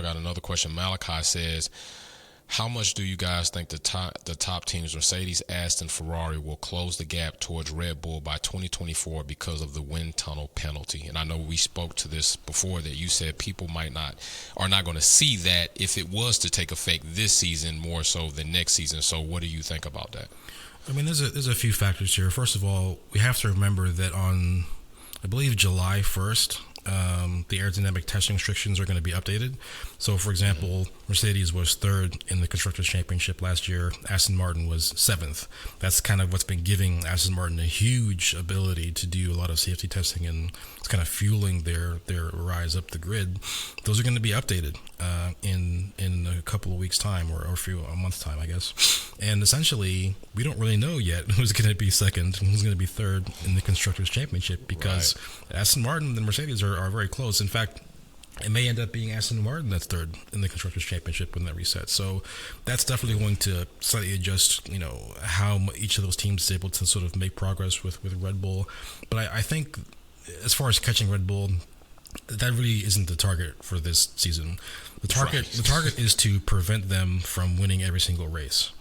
I got another question. Malachi says, how much do you guys think the top teams, Mercedes, Aston, Ferrari, will close the gap towards Red Bull by 2024 because of the wind tunnel penalty? And I know we spoke to this before, that you said people are not going to see that if it was to take effect this season more so than next season. So what do you think about that? I mean, there's a few factors here. First of all, we have to remember that on, I believe, July 1st, the aerodynamic testing restrictions are going to be updated. So, for example, Mercedes was third in the Constructors' Championship last year. Aston Martin was seventh. That's kind of what's been giving Aston Martin a huge ability to do a lot of safety testing, and it's kind of fueling their rise up the grid. Those are going to be updated in a couple of weeks' time, or a month's time, I guess. And essentially, we don't really know yet who's going to be second and who's going to be third in the Constructors' Championship, because Aston Martin and Mercedes are very close. In fact, it may end up being Aston Martin that's third in the Constructors' Championship when that resets. So that's definitely going to slightly adjust, how each of those teams is able to sort of make progress with Red Bull. But I think as far as catching Red Bull, that really isn't the target for this season. The target is to prevent them from winning every single race.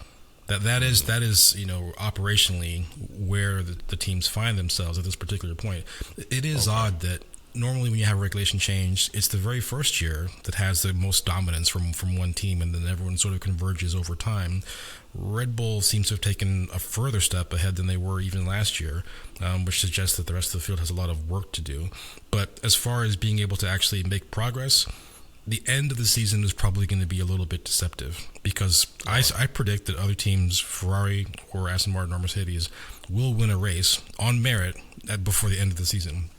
That is operationally where the teams find themselves at this particular point. It is odd that normally when you have a regulation change, it's the very first year that has the most dominance from one team, and then everyone sort of converges over time. Red Bull seems to have taken a further step ahead than they were even last year, which suggests that the rest of the field has a lot of work to do. But as far as being able to actually make progress, the end of the season is probably going to be a little bit deceptive, because I predict that other teams, Ferrari or Aston Martin or Mercedes, will win a race on merit before the end of the season.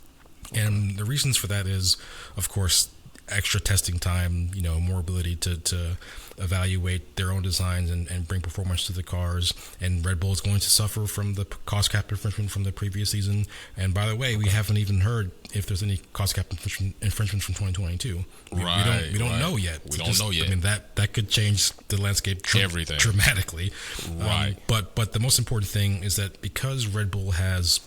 And the reasons for that is, of course, extra testing time, more ability to evaluate their own designs and bring performance to the cars. And Red Bull is going to suffer from the cost cap infringement from the previous season. And by the way, we haven't even heard if there's any cost cap infringement from 2022. We don't know yet. We don't know yet. I mean, that could change the landscape dramatically. Right. But the most important thing is that because Red Bull has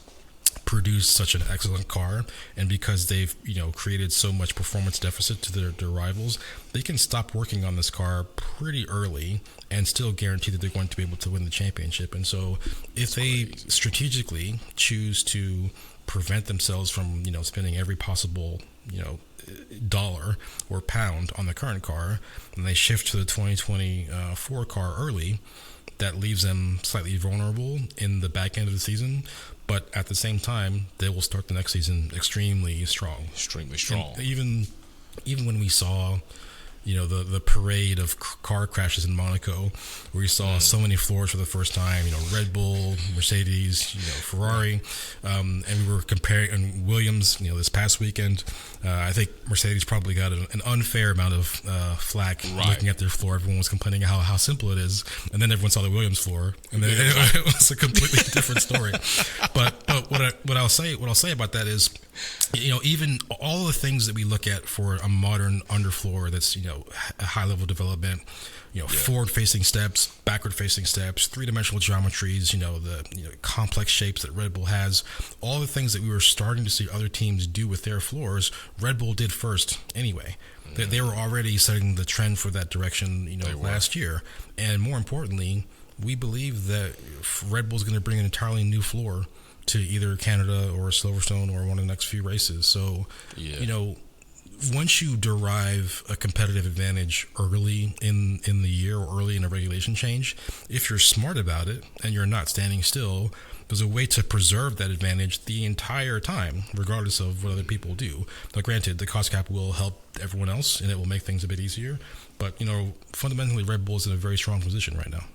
produced such an excellent car, and because they've created so much performance deficit to their rivals, they can stop working on this car pretty early and still guarantee that they're going to be able to win the championship. And so if they strategically choose to prevent themselves from spending every possible dollar or pound on the current car, and they shift to the 2024 car early, that leaves them slightly vulnerable in the back end of the season. But at the same time, they will start the next season extremely strong. And even when we saw, the parade of car crashes in Monaco, where we saw so many floors for the first time, Red Bull, Mercedes, Ferrari, and we were comparing, and Williams, this past weekend, I think Mercedes probably got an unfair amount of flack looking at their floor. Everyone was complaining how simple it is, and then everyone saw the Williams floor, and then it was a completely different story. But what I'll say about that is, even all the things that we look at for a modern underfloor that's a high level development, forward facing steps, backward facing steps, three-dimensional geometries, the complex shapes that Red Bull has, all the things that we were starting to see other teams do with their floors, Red Bull did first anyway. They were already setting the trend for that direction, last year. And more importantly, we believe that Red Bull's going to bring an entirely new floor to either Canada or Silverstone or one of the next few races. So, once you derive a competitive advantage early in the year or early in a regulation change, if you're smart about it and you're not standing still, there's a way to preserve that advantage the entire time, regardless of what other people do. Now, granted, the cost cap will help everyone else and it will make things a bit easier, but fundamentally Red Bull is in a very strong position right now.